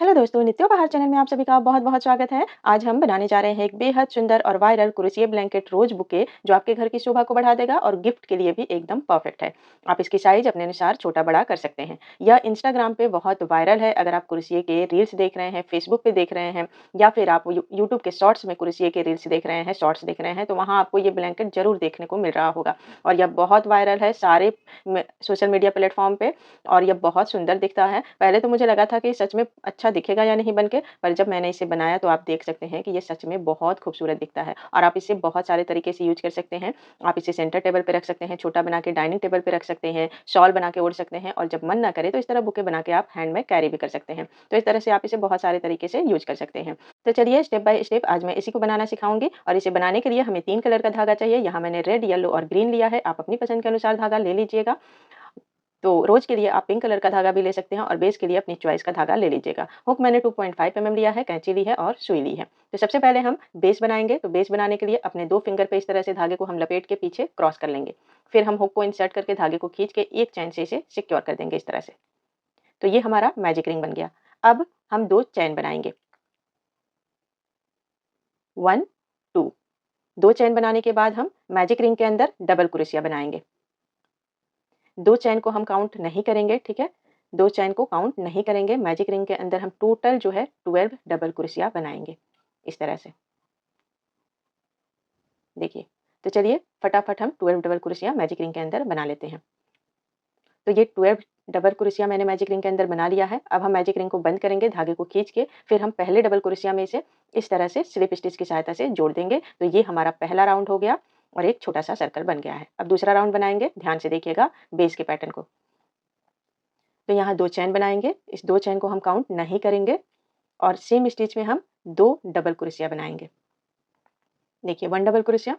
Hello दोस्तों, नित्योपहार channel में आप सभी का बहुत-बहुत स्वागत है। आज हम बनाने जा रहे हैं एक बेहद सुंदर और वायरल क्रोशिया ब्लैंकेट रोज बुके जो आपके घर की शोभा को बढ़ा देगा और गिफ्ट के लिए भी एकदम परफेक्ट है। आप इसकी साइज अपने अनुसार छोटा-बड़ा कर सकते हैं। यह इंस्टाग्राम पे बहुत वायरल है। अगर आप क्रोशिया के रील्स देख रहे हैं, फेसबुक पे देख रहे हैं या फिर आप यूट्यूब के शॉर्ट्स में क्रोशिया के रील्स देख रहे हैं, शॉर्ट्स देख रहे हैं, तो वहाँ आपको ये ब्लैंकेट ज़रूर देखने को मिल रहा होगा। और यह बहुत वायरल है सारे सोशल मीडिया प्लेटफॉर्म पे और ये बहुत सुंदर दिखता है। पहले तो मुझे लगा था कि सच में अच्छा दिखेगा या नहीं बनके, पर जब मैंने इसे बनाया तो आप देख सकते हैं कि ये सच में बहुत खूबसूरत दिखता है और आप इसे बहुत सारे तरीके से यूज़ कर सकते हैं। आप इसे सेंटर टेबल पे रख सकते हैं, छोटा बना के डाइनिंग टेबल पे रख सकते हैं, शॉल बना के ओढ़ सकते हैं और जब मन ना करे तो इस तरह बुके बना के आप हैंड में कैरी भी कर सकते हैं। तो इस तरह से आप इसे बहुत सारे तरीके से यूज़ कर सकते हैं। तो चलिए स्टेप बाय स्टेप आज मैं इसी को बनाना सिखाऊँगी और इसे बनाने के लिए हमें 3 कलर का धागा चाहिए। यहाँ मैंने रेड, येलो और ग्रीन लिया है। आप अपनी पसंद के अनुसार धागा ले लीजिएगा। तो रोज के लिए आप पिंक कलर का धागा भी ले सकते हैं और बेस के लिए अपनी चॉइस का धागा ले लीजिएगा। हुक मैंने 2.5 mm लिया है, कैंची ली है और सुई ली है। तो सबसे पहले हम बेस बनाएंगे। तो बेस बनाने के लिए अपने 2 फिंगर पे इस तरह से धागे को हम लपेट के पीछे क्रॉस कर लेंगे। फिर हम हुक को इंसर्ट करके धागे को खींच के एक चैन से इसे सिक्योर कर देंगे इस तरह से। तो ये हमारा मैजिक रिंग बन गया। अब हम 2 चैन बनाएंगे। 1 2 2 चैन बनाने के बाद हम मैजिक रिंग के अंदर डबल क्रोशिया बनाएंगे। 2 चैन को हम काउंट नहीं करेंगे, ठीक है? 2 चैन को काउंट नहीं करेंगे। मैजिक रिंग के अंदर हम टोटल जो है 12 डबल क्रोशिया बनाएँगे, इस तरह से। देखिए, तो चलिए फटाफट हम 12 डबल क्रोशिया मैजिक रिंग के अंदर बना लेते हैं। तो ये 12 डबल क्रोशिया मैंने मैजिक रिंग के अंदर बना लिया है। अब हम मैजिक रिंग को बंद करेंगे धागे को खींच के, फिर हम पहले डबल क्रोशिया में इसे इस तरह से स्लिप स्टिच की सहायता से जोड़ देंगे। तो ये हमारा पहला राउंड हो गया और एक छोटा-सा सर्कल बन गया है। अब दूसरा राउंड बनाएँगे, ध्यान से देखिएगा बेस के पैटर्न को। तो यहाँ 2 चैन बनाएँगे, इस 2 चैन को हम काउंट नहीं करेंगे और सेम स्टिच में हम 2 डबल क्रोशिया बनाएँगे। देखिए 1 डबल क्रोशिया,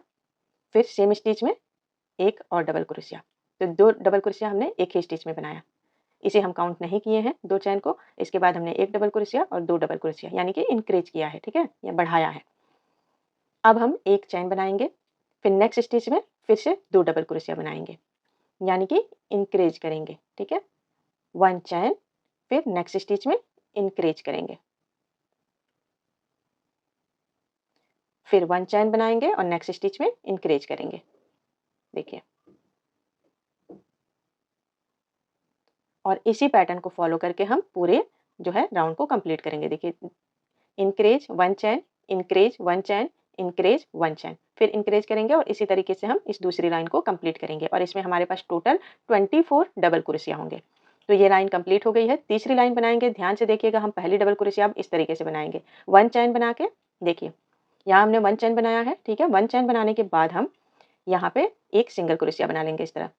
फिर सेम स्टिच में 1 और डबल क्रोशिया। तो 2 डबल क्रोशिया हमने एक ही स्टिच में बनाया। इसे हम काउंट नहीं किए हैं 2 चैन को, इसके बाद हमने 1 डबल क्रोशिया और 2 डबल क्रोशिया यानी कि इंक्रीज किया है, ठीक है? या बढ़ाया है। अब हम 1 चैन बनाएँगे, फिर नेक्स्ट स्टिच में फिर से 2 डबल क्रोशिया बनाएँगे, यानी कि इंक्रीज करेंगे, ठीक है? 1 चैन, फिर नेक्स्ट स्टिच में इंक्रीज करेंगे। फिर 1 चैन बनाएँगे और नेक्स्ट स्टिच में इंक्रीज करेंगे। देखिए। और इसी पैटर्न को फ़ॉलो करके हम पूरे जो है राउंड को कंप्लीट करेंगे। देखिए इंक्रीज 1 चैन, इंक्रीज 1 चैन, इंक्रीज 1 चैन, फिर इंक्रीज करेंगे और इसी तरीके से हम इस दूसरी लाइन को कंप्लीट करेंगे और इसमें हमारे पास टोटल 24 डबल क्रोशिया होंगे। तो ये लाइन कंप्लीट हो गई है। तीसरी लाइन बनाएँगे, ध्यान से देखिएगा हम पहली डबल क्रोशिया अब इस तरीके से बनाएँगे। 1 चैन बना के देखिए, यहाँ हमने 1 चैन बनाया है, ठीक है? 1 चैन बनाने के बाद हम यहाँ पे एक सिंगल क्रोशिया बना लेंगे इस तरह।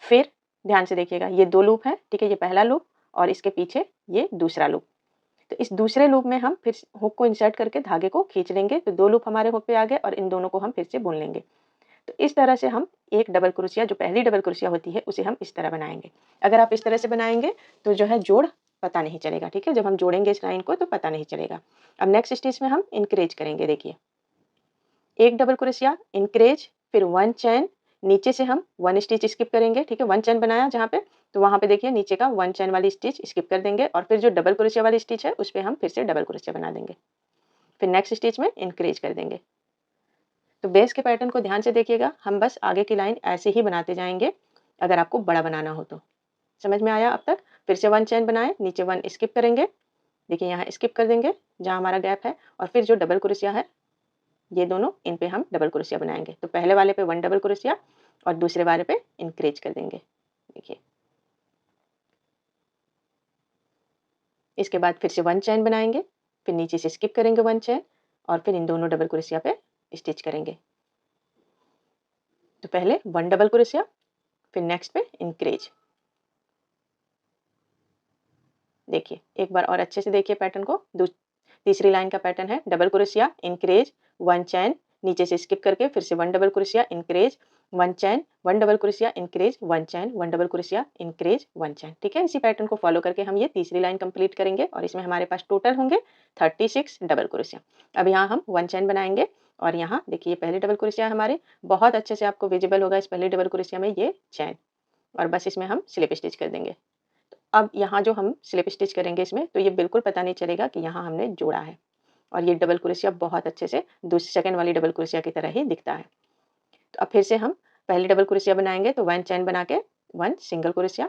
फिर ध्यान से देखिएगा ये 2 लूप है, ठीक है? ये पहला लूप और इसके पीछे ये दूसरा लूप। तो इस दूसरे लूप में हम फिर हुक को इंसर्ट करके धागे को खींच लेंगे। तो 2 लूप हमारे हुक पे आ गए और इन दोनों को हम फिर से बुन लेंगे। तो इस तरह से हम एक डबल क्रोशिया जो पहली डबल क्रोशिया होती है उसे हम इस तरह बनाएँगे। अगर आप इस तरह से बनाएँगे तो जो है जोड़ पता नहीं चलेगा, ठीक है? जब हम जोड़ेंगे इस लाइन को तो पता नहीं चलेगा। अब नेक्स्ट स्टिच में हम इंक्रीज करेंगे देखिए। एक डबल क्रोशिया, इंक्रीज, फिर 1 चैन, नीचे से हम 1 स्टिच स्किप करेंगे, ठीक है? 1 चैन बनाया जहाँ पे, तो वहाँ पे देखिए नीचे का 1 चैन वाली स्टिच स्किप कर देंगे और फिर जो डबल क्रोशिया वाली स्टिच है, उस पे हम फिर से डबल क्रोशिया बना देंगे। फिर नेक्स्ट स्टिच में इंक्रीज कर देंगे। तो बेस के पैटर्न को ध्यान से देखिएगा, हम बस आगे की लाइन ऐसे ही बनाते जाएँगे, अगर आपको बड़ा बनाना हो तो। समझ में आया अब तक? फिर से 1 चैन बनाएँ, नीचे 1 स्किप करेंगे, देखिए यहाँ स्किप कर देंगे, जहाँ हमारा गैप है और फिर जो डबल क्रोशिया है ये दोनों इन पे हम डबल क्रोशिया बनाएँगे। तो पहले वाले पे 1 डबल क्रोशिया और दूसरे वाले पे इंक्रीज कर देंगे। देखिए। इसके बाद फिर से 1 चैन बनाएँगे, फिर नीचे से स्किप करेंगे 1 चैन और फिर इन दोनों डबल क्रोशिया पे स्टिच करेंगे। तो पहले 1 डबल क्रोशिया, फिर नेक्स्ट पे इंक्रीज। देखिए, एक बार और अच्छे से देखिए पैटर्न को। तीसरी लाइन का पैटर्न है डबल क्रोशिया, इंक्रीज, 1 चैन, नीचे से स्किप करके फिर से 1 डबल क्रोशिया, इंक्रीज, 1 चैन, 1 डबल क्रोशिया, इंक्रीज, 1 चैन, 1 डबल क्रोशिया, इंक्रीज, 1 चैन। ठीक है? इसी पैटर्न को फॉलो करके हम ये तीसरी लाइन कंप्लीट करेंगे और इसमें हमारे पास टोटल होंगे 36 डबल क्रोशिया। अब यहाँ हम 1 चैन बनाएँगे और यहाँ देखिए पहली डबल क्रोशिया हमारे बहुत अच्छे से आपको विजिबल होगा इस पहली डबल क्रोशिया में ये चैन और बस इसमें हम स्लिप स्टिच कर देंगे। अब यहाँ जो हम स्लिप स्टिच करेंगे इसमें, तो ये बिल्कुल पता नहीं चलेगा कि यहाँ हमने जोड़ा है, और ये डबल क्रोशिया बहुत अच्छे से दूसरी सेकंड वाली डबल क्रोशिया की तरह ही दिखता है। तो अब फिर से हम पहली डबल क्रोशिया बनाएंगे, तो 1 चैन बना के 1 सिंगल क्रोशिया,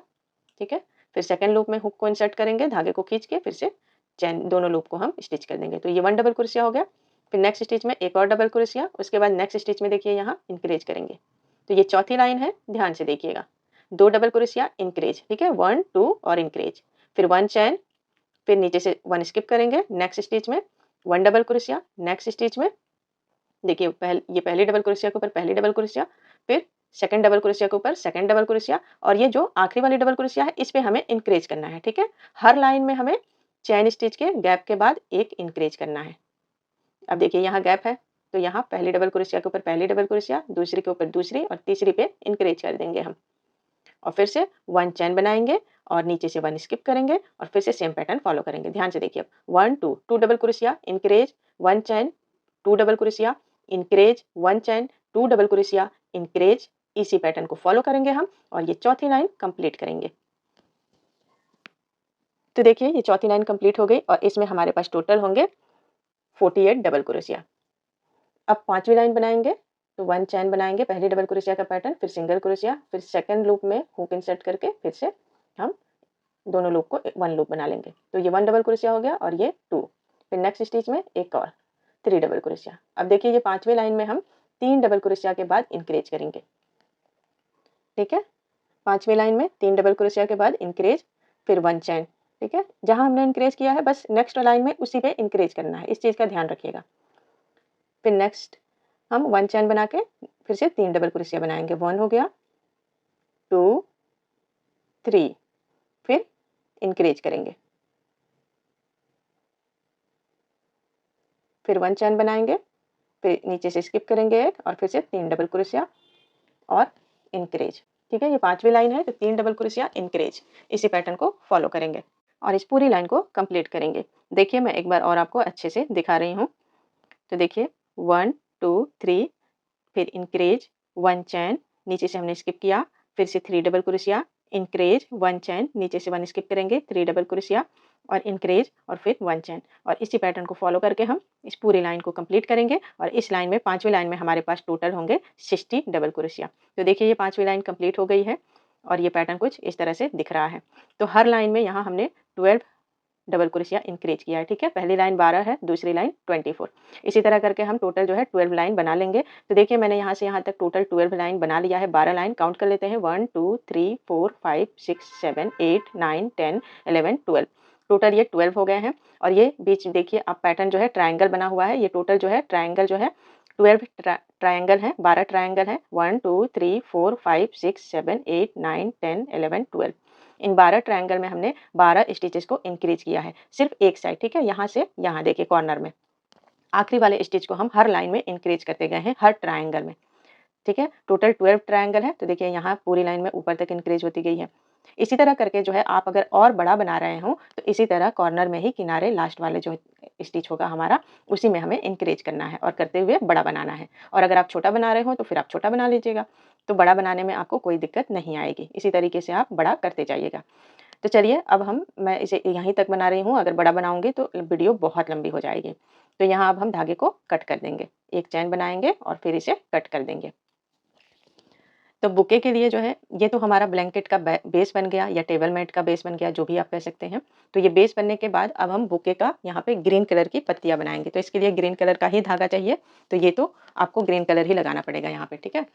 ठीक है। फिर सेकंड लूप में हुक को इंसर्ट करेंगे, धागे को खींच के फिर से चैन दोनों लूप को हम स्टिच कर देंगे। तो ये 1 डबल क्रोशिया हो गया। फिर नेक्स्ट स्टिच में एक और डबल क्रोशिया, उसके बाद नेक्स्ट स्टिच में देखिए यहाँ इंक्रीज करेंगे। तो ये चौथी लाइन है, ध्यान से देखिएगा। 2 डबल क्रोशिया इंक्रीज, ठीक है, 1 2 और इंक्रीज, फिर 1 चैन, फिर नीचे से 1 स्किप करेंगे, नेक्स्ट स्टिच में 1 डबल क्रोशिया, नेक्स्ट स्टिच में देखिए ये पहली डबल क्रोशिया के ऊपर पहली डबल क्रोशिया, फिर सेकंड डबल क्रोशिया के ऊपर सेकंड डबल क्रोशिया, और ये जो आखिरी वाली डबल क्रोशिया है इस पे हमें इंक्रीज करना है, ठीक है। हर लाइन में हमें चैन स्टिच के गैप के बाद एक इंक्रीज करना है। अब देखिए यहाँ गैप है, तो यहाँ पहली डबल क्रोशिया के ऊपर पहली डबल क्रोशिया, दूसरी के ऊपर दूसरी, और तीसरी पे इंक्रीज कर देंगे हम, और फिर से 1 चैन बनाएंगे और नीचे से 1 स्किप करेंगे और फिर से सेम पैटर्न फॉलो करेंगे। ध्यान से देखिए, अब 1 2 2 डबल क्रोशिया इंक्रीज, 1 चैन, 2 डबल क्रोशिया इंक्रीज, 1 चैन, 2 डबल क्रोशिया इंक्रीज। इसी पैटर्न को फॉलो करेंगे हम, और ये चौथी लाइन कंप्लीट करेंगे। तो देखिए ये चौथी लाइन कंप्लीट हो गई, और इसमें हमारे पास टोटल होंगे 48 डबल क्रोशिया। अब पांचवी लाइन बनाएंगे, तो 1 चैन बनाएंगे, पहली डबल क्रोशिया का पैटर्न, फिर सिंगल क्रोशिया, फिर सेकंड लूप में हुक इंसर्ट करके फिर से हम दोनों लूप को 1 लूप बना लेंगे। तो ये 1 डबल क्रोशिया हो गया, और ये 2, फिर नेक्स्ट स्टिच में एक और 3 डबल क्रोशिया। अब देखिए ये पांचवी लाइन में हम 3 डबल क्रोशिया के बाद इंक्रीज करेंगे, ठीक है। पांचवी लाइन में 3 डबल क्रोशिया के बाद इंक्रीज, फिर 1 चैन, ठीक है। जहां हमने इंक्रीज किया है बस नेक्स्ट लाइन में उसी पे इंक्रीज करना है, इस चीज का ध्यान रखिएगा। फिर नेक्स्ट हम 1 चैन बना के फिर से 3 डबल क्रोशिया बनाएंगे। 1 हो गया, 2 3, फिर इंक्रीज करेंगे, फिर 1 चैन बनाएंगे, फिर नीचे से स्किप करेंगे एक, और फिर से 3 डबल क्रोशिया और इंक्रीज, ठीक है। ये पांचवी लाइन है, तो 3 डबल क्रोशिया इंक्रीज, इसी पैटर्न को फॉलो करेंगे और इस पूरी लाइन को कंप्लीट करेंगे। देखिए मैं एक बार और आपको अच्छे से दिखा रही हूँ। तो देखिए 1 2 3, फिर इंक्रीज, 1 चैन, नीचे से हमने स्किप किया, फिर से 3 डबल क्रोशिया, इंक्रीज, 1 चैन, नीचे से 1 स्किप करेंगे, 3 डबल क्रोशिया और इंक्रीज, और फिर 1 चैन, और इसी पैटर्न को फॉलो करके हम इस पूरी लाइन को कंप्लीट करेंगे। और इस लाइन में पांचवी लाइन में हमारे पास टोटल होंगे 60 डबल क्रोशिया। तो देखिए ये पांचवी लाइन कंप्लीट हो गई है, और ये पैटर्न कुछ इस तरह से दिख रहा है। तो हर लाइन में यहाँ हमने 12 डबल क्रोशिया इंक्रीज किया है, ठीक है। पहली लाइन 12 है, दूसरी लाइन 24। इसी तरह करके हम टोटल जो है 12 लाइन बना लेंगे। तो देखिए मैंने यहाँ से यहाँ तक टोटल 12 लाइन बना लिया है। 12 लाइन काउंट कर लेते हैं, 1 2 3 4 5 6 7 8 9 10 11 12, टोटल ये 12 हो गए हैं। और ये बीच देखिए आप पैटर्न जो है ट्रायंगल बना हुआ है, ये टोटल जो है ट्रायंगल जो है 12 ट्रायंगल है, 12 ट्रायंगल है, 1 2 3 4 5 6 7 8 9 10 11 12। इन 12 ट्रायंगल में हमने 12 स्टिचेस को इंक्रीज किया है, सिर्फ एक साइड, ठीक है। यहाँ से यहाँ देखिए कॉर्नर में आखिरी वाले स्टिच को हम हर लाइन में इंक्रीज करते गए हैं, हर ट्रायंगल में, ठीक है। टोटल 12 ट्रायंगल है, तो देखिए यहाँ पूरी लाइन में ऊपर तक इंक्रीज होती गई है। इसी तरह करके जो है आप अगर और बड़ा बना रहे हो तो इसी तरह कॉर्नर में ही किनारे लास्ट वाले जो स्टिच होगा हमारा उसी में हमें इंक्रीज करना है और करते हुए बड़ा बनाना है। और अगर आप छोटा बना रहे हो तो फिर आप छोटा बना लीजिएगा, तो बड़ा बनाने में आपको कोई दिक्कत नहीं आएगी। इसी तरीके से आप बड़ा करते जाइएगा। तो चलिए अब मैं इसे यहीं तक बना रही हूँ, अगर बड़ा बनाऊंगी तो वीडियो बहुत लंबी हो जाएगी। तो यहाँ अब हम धागे को कट कर देंगे, एक चैन बनाएंगे और फिर इसे कट कर देंगे। तो बुके के लिए जो है ये तो हमारा ब्लैंकेट का बेस बन गया या टेबल मैट का बेस बन गया, जो भी आप कह सकते हैं। तो ये बेस बनने के बाद अब हम बुके का यहाँ पे ग्रीन कलर की पत्तियां बनाएंगे। तो इसके लिए ग्रीन कलर का ही धागा चाहिए, तो ये तो आपको ग्रीन कलर ही लगाना पड़ेगा यहाँ पे, ठीक है।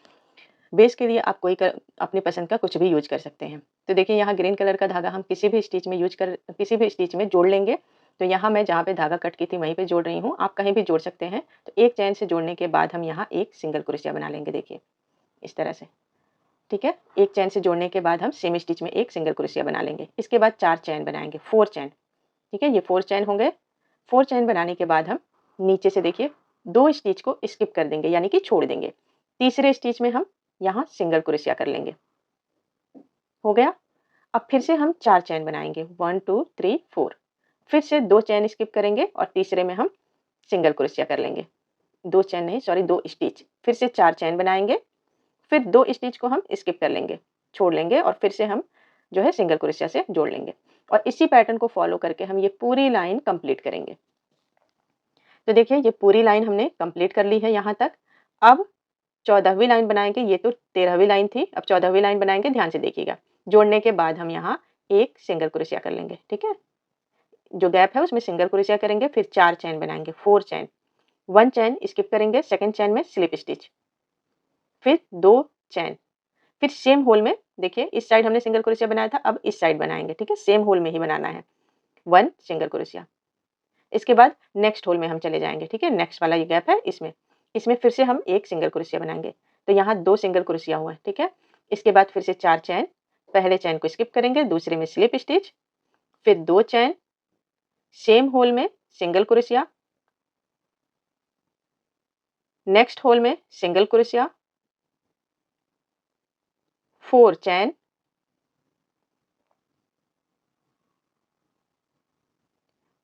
बेस के लिए आप अपनी पसंद का कुछ भी यूज कर सकते हैं। तो देखिए यहाँ ग्रीन कलर का धागा हम किसी भी स्टिच में जोड़ लेंगे। तो यहाँ मैं जहाँ पे धागा कट की थी वहीं पे जोड़ रही हूँ, आप कहीं भी जोड़ सकते हैं। तो एक चैन से जोड़ने के बाद हम यहाँ एक सिंगल क्रोशिया बना लेंगे, देखिए इस तरह से, ठीक है। एक चैन से जोड़ने के बाद हम सेमी स्टिच में एक सिंगल क्रोशिया बना लेंगे। इसके बाद 4 चैन बनाएंगे, 4 चैन, ठीक है। ये 4 चैन होंगे। 4 चैन बनाने के बाद हम नीचे से देखिए 2 स्टिच को स्किप कर देंगे, यानी कि छोड़ देंगे। तीसरे स्टिच में हम यहाँ सिंगल क्रोशिया कर लेंगे, हो गया। अब फिर से हम 4 चैन बनाएंगे, 1 2 3 4, फिर से 2 चैन स्किप करेंगे और तीसरे में हम सिंगल क्रोशिया कर लेंगे। 2 चैन नहीं, सॉरी 2 स्टिच, फिर से 4 चैन बनाएंगे, फिर 2 स्टिच को हम स्किप कर लेंगे, छोड़ लेंगे, और फिर से हम जो है सिंगल क्रोशिया से जोड़ लेंगे और इसी पैटर्न को फॉलो करके हम ये पूरी लाइन कंप्लीट करेंगे। तो देखिए ये पूरी लाइन हमने कंप्लीट कर ली है यहाँ तक। अब 14वीं लाइन बनाएंगे, ये तो 13वीं लाइन थी, अब 14वीं लाइन बनाएंगे। ध्यान से देखिएगा, जोड़ने के बाद हम यहाँ एक सिंगल क्रोशिया कर लेंगे, ठीक है। जो गैप है उसमें सिंगल क्रोशिया करेंगे, फिर 4 चैन बनाएंगे, 4 चैन, 1 चैन स्किप करेंगे, सेकंड चैन में स्लिप स्टिच, फिर 2 चैन, फिर सेम होल में देखिए इस साइड हमने सिंगल क्रोशिया बनाया था, अब इस साइड बनाएंगे, ठीक है, सेम होल में ही बनाना है, 1 सिंगल क्रोशिया। इसके बाद नेक्स्ट होल में हम चले जाएंगे, ठीक है, नेक्स्ट वाला ये गैप है, इसमें फिर से हम एक सिंगल क्रोशिया बनाएंगे, तो यहाँ 2 सिंगल क्रोशिया हुआ है, ठीक है। इसके बाद फिर से 4 चैन, पहले चैन को स्किप करेंगे, दूसरे में स्लिप स्टिच, फिर 2 चैन, सेम होल में सिंगल क्रोशिया, नेक्स्ट होल में सिंगल क्रोशिया, 4 चैन,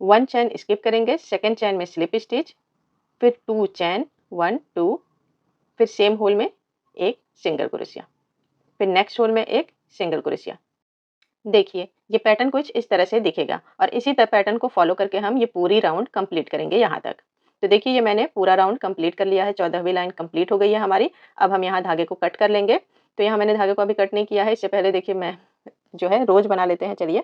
1 चैन स्किप करेंगे, सेकंड चैन में स्लिप स्टिच, फिर 2 चैन, 1 2, फिर सेम होल में एक सिंगल क्रोशिया, फिर नेक्स्ट होल में एक सिंगल क्रोशिया। देखिए ये पैटर्न कुछ इस तरह से दिखेगा और इसी तरह पैटर्न को फॉलो करके हम ये पूरी राउंड कंप्लीट करेंगे यहाँ तक। तो देखिए ये मैंने पूरा राउंड कंप्लीट कर लिया है, 14वीं लाइन कंप्लीट हो गई है हमारी। अब हम यहाँ धागे को कट कर लेंगे। तो यहाँ मैंने धागे को अभी कट नहीं किया है, इससे पहले देखिए मैं जो है रोज बना लेते हैं। चलिए,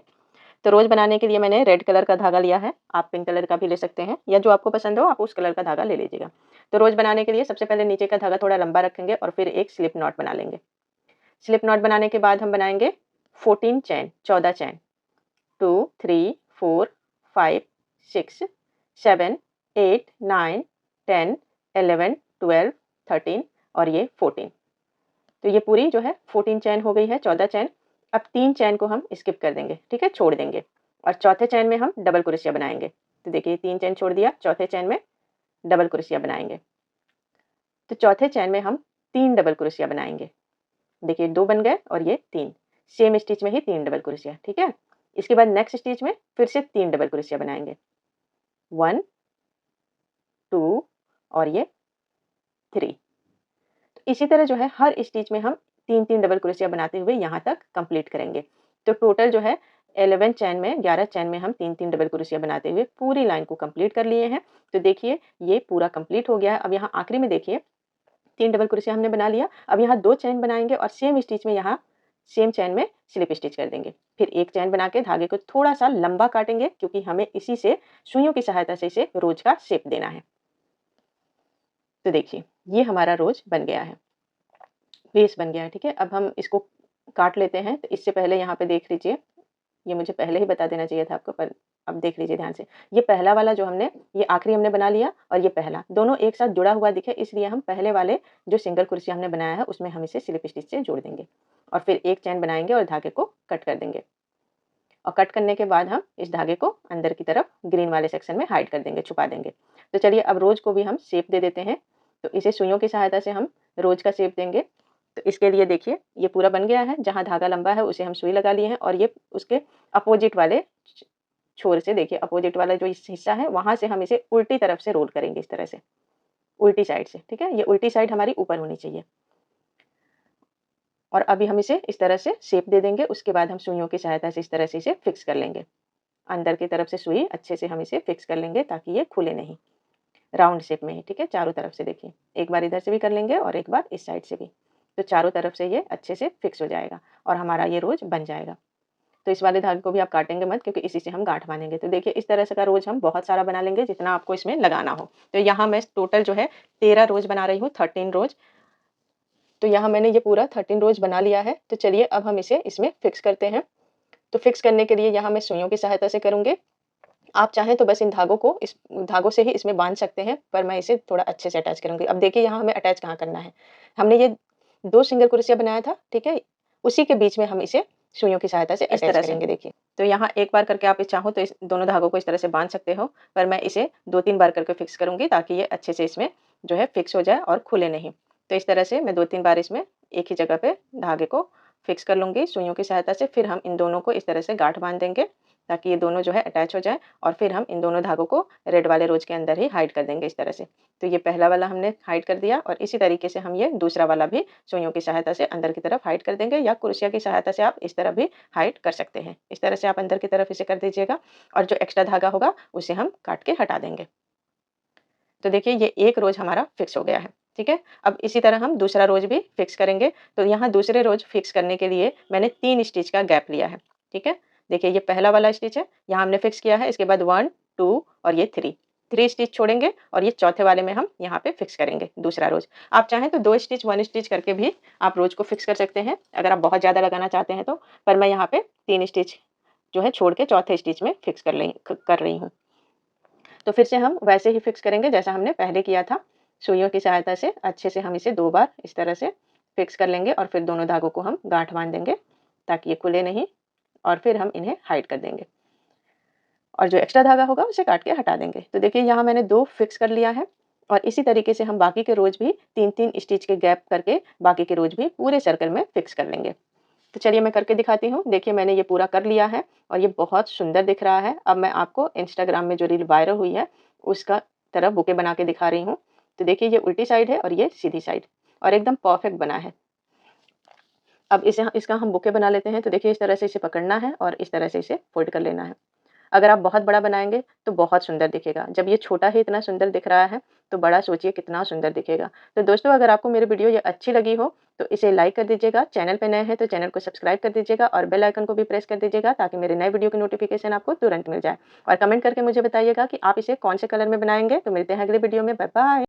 तो रोज बनाने के लिए मैंने रेड कलर का धागा लिया है, आप पिंक कलर का भी ले सकते हैं या जो आपको पसंद हो आप उस कलर का धागा ले लीजिएगा। तो रोज बनाने के लिए सबसे पहले नीचे का धागा थोड़ा लंबा रखेंगे और फिर एक स्लिप नॉट बना लेंगे। स्लिप नॉट बनाने के बाद हम बनाएंगे 14 चैन, 14 चैन, 2 3 4 5 6 7 8 9 10 11 12 13 और ये 14। तो ये पूरी जो है 14 चैन हो गई है, 14 चैन। अब 3 चैन को हम स्किप कर देंगे, ठीक है, छोड़ देंगे और चौथे चैन में हम डबल क्रोशिया बनाएंगे। तो देखिए 3 चैन छोड़ दिया, चौथे चैन में डबल क्रोशिया बनाएंगे। तो चौथे चैन में हम 3 डबल क्रोशिया बनाएंगे। देखिए 2 बन गए और ये 3, सेम स्टिच में ही 3 डबल क्रोशिया, ठीक है। इसके बाद नेक्स्ट स्टिच में फिर से 3 डबल क्रोशिया बनाएंगे, 1 2 और ये 3। तो इसी तरह जो है हर स्टिच में हम 3-3 डबल क्रोशिया बनाते हुए यहाँ तक कंप्लीट करेंगे। तो टोटल जो है 11 चैन में, 11 चैन में हम 3-3 डबल क्रोशिया बनाते हुए पूरी लाइन को कंप्लीट कर लिए हैं। तो देखिए ये पूरा कंप्लीट हो गया है। अब यहाँ आखिरी में देखिए 3 डबल क्रोशिया हमने बना लिया। अब यहाँ 2 चैन बनाएंगे और सेम स्टिच में यहाँ सेम चैन में स्लिप स्टिच कर देंगे। फिर एक चैन बना के धागे को थोड़ा सा लंबा काटेंगे क्योंकि हमें इसी से सुइयों की सहायता से इसे रोज का शेप देना है। तो देखिए ये हमारा रोज बन गया है, बेस बन गया है, ठीक है। अब हम इसको काट लेते हैं। तो इससे पहले यहाँ पे देख लीजिए, ये मुझे पहले ही बता देना चाहिए था आपको, पर अब देख लीजिए ध्यान से। ये पहला वाला जो हमने, ये आखिरी हमने बना लिया और ये पहला, दोनों एक साथ जुड़ा हुआ दिखे, इसलिए हम पहले वाले जो सिंगल क्रोशिया हमने बनाया है उसमें हम इसे स्लिप स्टिच से जोड़ देंगे और फिर एक चैन बनाएंगे और धागे को कट कर देंगे। और कट करने के बाद हम इस धागे को अंदर की तरफ ग्रीन वाले सेक्शन में हाइड कर देंगे, छुपा देंगे। तो चलिए अब रोज को भी हम शेप दे देते हैं। तो इसे सुइयों की सहायता से हम रोज का शेप देंगे। तो इसके लिए देखिए ये पूरा बन गया है, जहाँ धागा लंबा है उसे हम सुई लगा लिए हैं और ये उसके अपोजिट वाले छोर से, देखिए अपोजिट वाला जो हिस्सा है वहां से हम इसे उल्टी तरफ से रोल करेंगे, इस तरह से उल्टी साइड से, ठीक है। ये उल्टी साइड हमारी ऊपर होनी चाहिए और अभी हम इसे इस तरह से शेप दे देंगे। उसके बाद हम सुइयों की सहायता से इस तरह से इसे फिक्स कर लेंगे। अंदर की तरफ से सुई अच्छे से हम इसे फिक्स कर लेंगे ताकि ये खुले नहीं, राउंड शेप में ही, ठीक है। चारों तरफ से देखिए, एक बार इधर से भी कर लेंगे और एक बार इस साइड से भी। तो चारों तरफ से ये अच्छे से फिक्स हो जाएगा और हमारा ये रोज बन जाएगा। तो इस वाले धागे को भी आप काटेंगे मत क्योंकि इसी से हम गांठ बांधेंगे। तो देखिए इस तरह से का रोज हम बहुत सारा बना लेंगे जितना आपको इसमें लगाना हो। तो यहाँ मैं टोटल जो है 13 रोज बना रही हूँ, 13 रोज। तो यहाँ मैंने ये पूरा 13 रोज बना लिया है। तो चलिए अब हम इसे इसमें फिक्स करते हैं। तो फिक्स करने के लिए यहाँ मैं सुइयों की सहायता से करूँगी। आप चाहें तो बस इन धागों को, इस धागों से ही इसमें बांध सकते हैं, पर मैं इसे थोड़ा अच्छे से अटैच करूँगी। अब देखिए यहाँ हमें अटैच कहाँ करना है। हमने ये 2 सिंगल क्रोशिया बनाया था, ठीक है, उसी के बीच में हम इसे सुइयों की सहायता से अटैच करेंगे। देखिए तो यहाँ एक बार करके आप चाहो तो इस दोनों धागों को इस तरह से बांध सकते हो, पर मैं इसे 2-3 बार करके फिक्स करूँगी ताकि ये अच्छे से इसमें जो है फिक्स हो जाए और खुले नहीं। तो इस तरह से मैं 2-3 बार इसमें एक ही जगह पे धागे को फिक्स कर लूँगी सुइयों की सहायता से। फिर हम इन दोनों को इस तरह से गांठ बांध देंगे ताकि ये दोनों जो है अटैच हो जाए और फिर हम इन दोनों धागों को रेड वाले रोज के अंदर ही हाइड कर देंगे इस तरह से। तो ये पहला वाला हमने हाइड कर दिया और इसी तरीके से हम ये दूसरा वाला भी सुइयों की सहायता से अंदर की तरफ हाइड कर देंगे, या कुर्सिया की सहायता से आप इस तरह भी हाइड कर सकते हैं। इस तरह से आप अंदर की तरफ इसे कर दीजिएगा और जो एक्स्ट्रा धागा होगा उसे हम काट के हटा देंगे। तो देखिए ये एक रोज हमारा फिक्स हो गया है, ठीक है। अब इसी तरह हम दूसरा रोज भी फिक्स करेंगे। तो यहाँ दूसरे रोज फिक्स करने के लिए मैंने 3 स्टिच का गैप लिया है, ठीक है। देखिए ये पहला वाला स्टिच है, यहाँ हमने फिक्स किया है। इसके बाद 1 2 और ये 3 स्टिच छोड़ेंगे और ये चौथे वाले में हम यहाँ पे फिक्स करेंगे दूसरा रोज। आप चाहें तो 2 स्टिच 1 स्टिच करके भी आप रोज को फिक्स कर सकते हैं, अगर आप बहुत ज़्यादा लगाना चाहते हैं तो। पर मैं यहाँ पे 3 स्टिच जो है छोड़ के चौथे स्टिच में फिक्स कर रही हूँ। तो फिर से हम वैसे ही फिक्स करेंगे जैसा हमने पहले किया था। सुइयों की सहायता से अच्छे से हम इसे 2 बार इस तरह से फिक्स कर लेंगे और फिर दोनों धागों को हम गांठ बांध देंगे ताकि ये खुले नहीं, और फिर हम इन्हें हाइड कर देंगे और जो एक्स्ट्रा धागा होगा उसे काट के हटा देंगे। तो देखिए यहाँ मैंने 2 फिक्स कर लिया है और इसी तरीके से हम बाकी के रोज भी 3-3 स्टिच के गैप करके बाकी के रोज भी पूरे सर्कल में फिक्स कर लेंगे। तो चलिए मैं करके दिखाती हूँ। देखिए मैंने ये पूरा कर लिया है और ये बहुत सुंदर दिख रहा है। अब मैं आपको इंस्टाग्राम में जो रील वायरल हुई है उसका तरह बुके बना के दिखा रही हूँ। तो देखिए ये उल्टी साइड है और ये सीधी साइड और एकदम परफेक्ट बना है। अब इसका हम बुके बना लेते हैं। तो देखिए इस तरह से इसे पकड़ना है और इस तरह से इसे फोल्ड कर लेना है। अगर आप बहुत बड़ा बनाएंगे तो बहुत सुंदर दिखेगा। जब ये छोटा ही इतना सुंदर दिख रहा है तो बड़ा सोचिए कितना सुंदर दिखेगा। तो दोस्तों अगर आपको मेरी वीडियो ये अच्छी लगी हो तो इसे लाइक कर दीजिएगा। चैनल पे नए हैं तो चैनल को सब्सक्राइब कर दीजिएगा और बेल आइकन को भी प्रेस कर दीजिएगा ताकि मेरे नए वीडियो की नोटिफिकेशन आपको तुरंत मिल जाए। और कमेंट करके मुझे बताइएगा कि आप इसे कौन से कलर में बनाएंगे। तो मिलते हैं अगले वीडियो में। Bye bye.